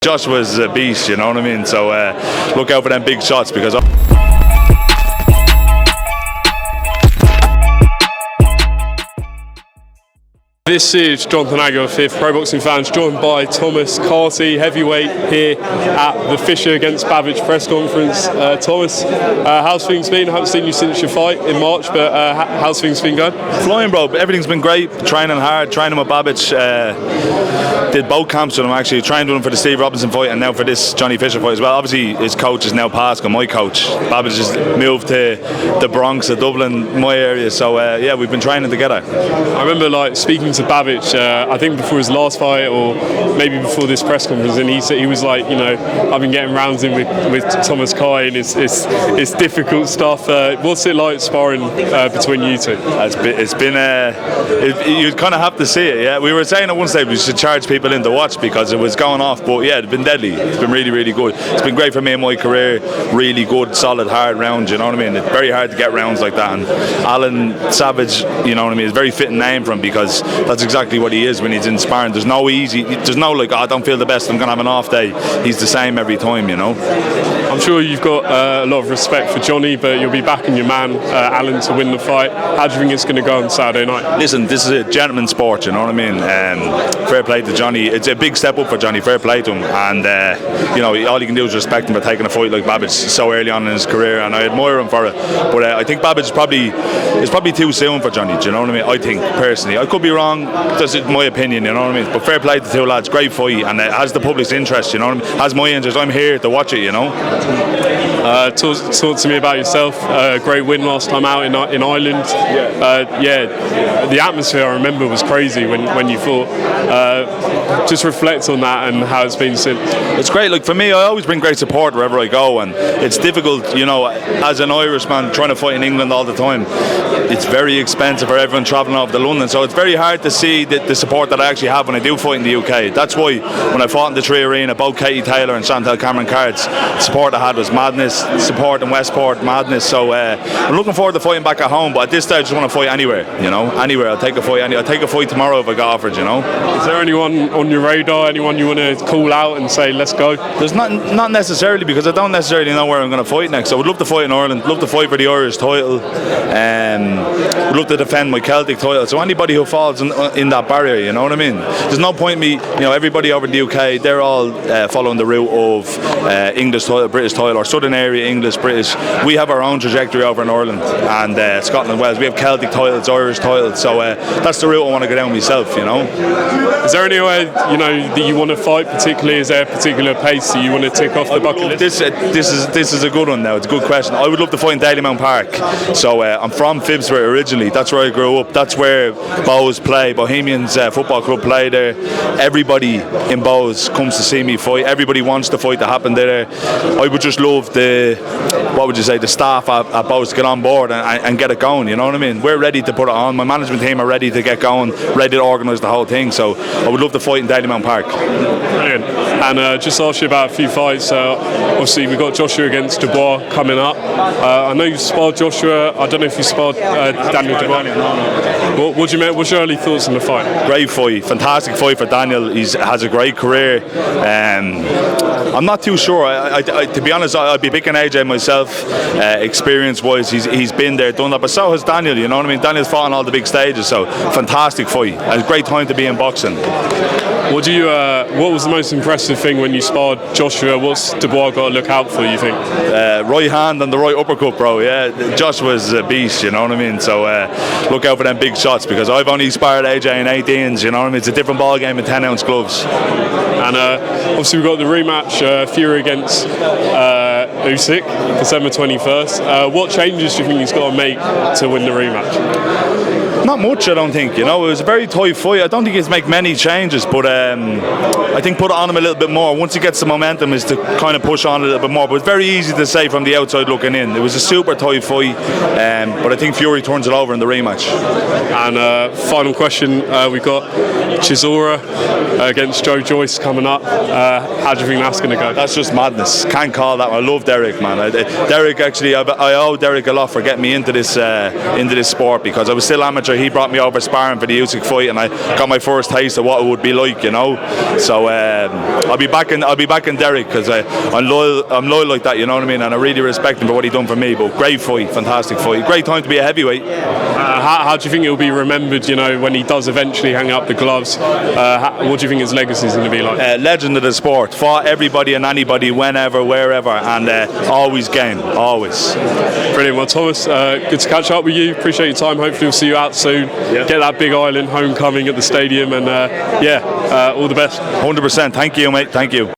Joshua's a beast, you know what I mean? So look out for them big shots because This is Jonathan Agger, fifth Pro Boxing Fans, joined by Thomas Carty, heavyweight, here at the Fisher against Babic press conference. Thomas, how's things been? I haven't seen you since your fight in March, but how's things been going? flying, bro. Everything's been great. Training hard, training with Babic. Did both camps with him actually. Trained with him for the Steve Robinson fight and now for this Johnny Fisher fight as well. Obviously, his coach is now Pascal, my coach. Babic just moved to the Bronx, to Dublin, my area. So yeah, we've been training together. I remember speaking to Babic, I think before his last fight or maybe before this press conference, and he said he was like, you know, I've been getting rounds in with Thomas Carty, and it's difficult stuff. What's it like sparring between you two? It's been you kind of have to see it. Yeah, we were saying at one stage we should charge people in to watch because it was going off, but yeah, it's been deadly. It's been really, really good. It's been great for me in my career. Really good, solid, hard rounds. You know what I mean? It's very hard to get rounds like that. And Allan Babic, you know what I mean? It's a very fitting name for him because that's exactly what he is when he's in sparring. There's no I don't feel the best, I'm gonna have an off day. He's the same every time, you know. I'm sure you've got a lot of respect for Johnny, but you'll be backing your man Allan to win the fight. How do you think it's going to go on Saturday night? Listen, this is a gentleman's sport, you know what I mean? Fair play to Johnny. It's a big step up for Johnny. Fair play to him, and you know, all you can do is respect him for taking a fight like Babic so early on in his career, and I admire him for it. But I think Babic is probably too soon for Johnny. Do you know what I mean? I think personally, I could be wrong. That's my opinion, you know what I mean? But fair play to the two lads. Great fight, and it has the public's interest. You know what I mean? Has my interest. I'm here to watch it. You know. Talk to me about yourself. Great win last time out in Ireland. Yeah, the atmosphere I remember was crazy when you fought. Just reflect on that and how it's been since. It's great. Like for me, I always bring great support wherever I go, and it's difficult, you know, as an Irishman trying to fight in England all the time. It's very expensive for everyone travelling over to London, so it's very hard to see the support that I actually have when I do fight in the UK. That's why when I fought in the Tree Arena, both Katie Taylor and Chantal Cameron cards, the support I had was madness. Support in Westport, madness. So I'm looking forward to fighting back at home, but at this stage I just want to fight anywhere, you know, anywhere. I'll take a fight. I'll take a fight tomorrow if I got offered, you know. Is there anyone on your radar, anyone you want to call out and say let's go? There's not necessarily, because I don't necessarily know where I'm going to fight next. I would love to fight in Ireland, love to fight for the Irish title, would love to defend my Celtic title. So anybody who falls in that barrier, you know what I mean? There's no point me, you know, everybody over in the UK, they're all following the route of English title, British title, or Southern area English, British. We have our own trajectory over in Ireland and Scotland, Wales. We have Celtic titles, Irish titles. So that's the route I want to go down myself, you know. Is there anywhere, you know, that you want to fight particularly? Is there a particular pace that you want to tick off the bucket list? This is a good one now. It's a good question. I would love to fight in Dalymount Park. So I'm from Phibsborough originally. That's where I grew up. That's where Bows play. Bohemians Football Club play there. Everybody in Bows comes to see me fight. Everybody wants the fight to happen there. I would just love the staff at Bows to get on board and get it going, you know what I mean? We're ready to put it on. My management team are ready to get going, ready to organise the whole thing. So I would love to fight in Dalymount Park. Brilliant. And just ask you about a few fights. Obviously we've got Joshua against Dubois coming up. I know you've sparred Joshua. I don't know if you sparred Daniel Dubois. What's your early thoughts on the fight? Great fight, fantastic fight for Daniel. He has a great career. I'm not too sure. To be honest, I'd be picking AJ myself. Experience-wise, he's been there, done that. But so has Daniel. You know what I mean? Daniel's fought on all the big stages. So fantastic fight. It's a great time to be in boxing. What was the most impressive thing when you sparred Joshua? What's Dubois got to look out for, you think? Right hand and the right uppercut, bro. Yeah, Joshua's a beast, you know what I mean? So look out for them big shots, because I've only sparred AJ in 18s, you know what I mean? It's a different ball game in 10-ounce gloves. And obviously we've got the rematch, Fury against Usyk, December 21st. What changes do you think he's got to make to win the rematch? Not much, I don't think. You know, it was a very tight fight. I don't think he's make many changes, but I think put it on him a little bit more. Once he gets the momentum, is to kind of push on a little bit more. But it's very easy to say from the outside looking in. It was a super tight fight, but I think Fury turns it over in the rematch. And final question, we've got Chisora against Joyce coming up. How do you think that's going to go? That's just madness. Can't call that one. I love Derek, man. Derek, actually, I owe Derek a lot for getting me into this sport, because I was still amateur manager, he brought me over sparring for the Usyk fight, and I got my first taste of what it would be like, you know. So I'll be back in Derry, because I'm loyal like that, you know what I mean, and I really respect him for what he done for me. But great fight, fantastic fight, great time to be a heavyweight. How do you think he'll be remembered, you know, when he does eventually hang up the gloves? What do you think his legacy is going to be like? Legend of the sport, fought everybody and anybody, whenever, wherever, and always game, always. Brilliant. Well, Thomas, good to catch up with you. Appreciate your time. Hopefully we'll see you out soon. Yeah. Get that big island homecoming at the stadium, and all the best. 100%. Thank you, mate. Thank you.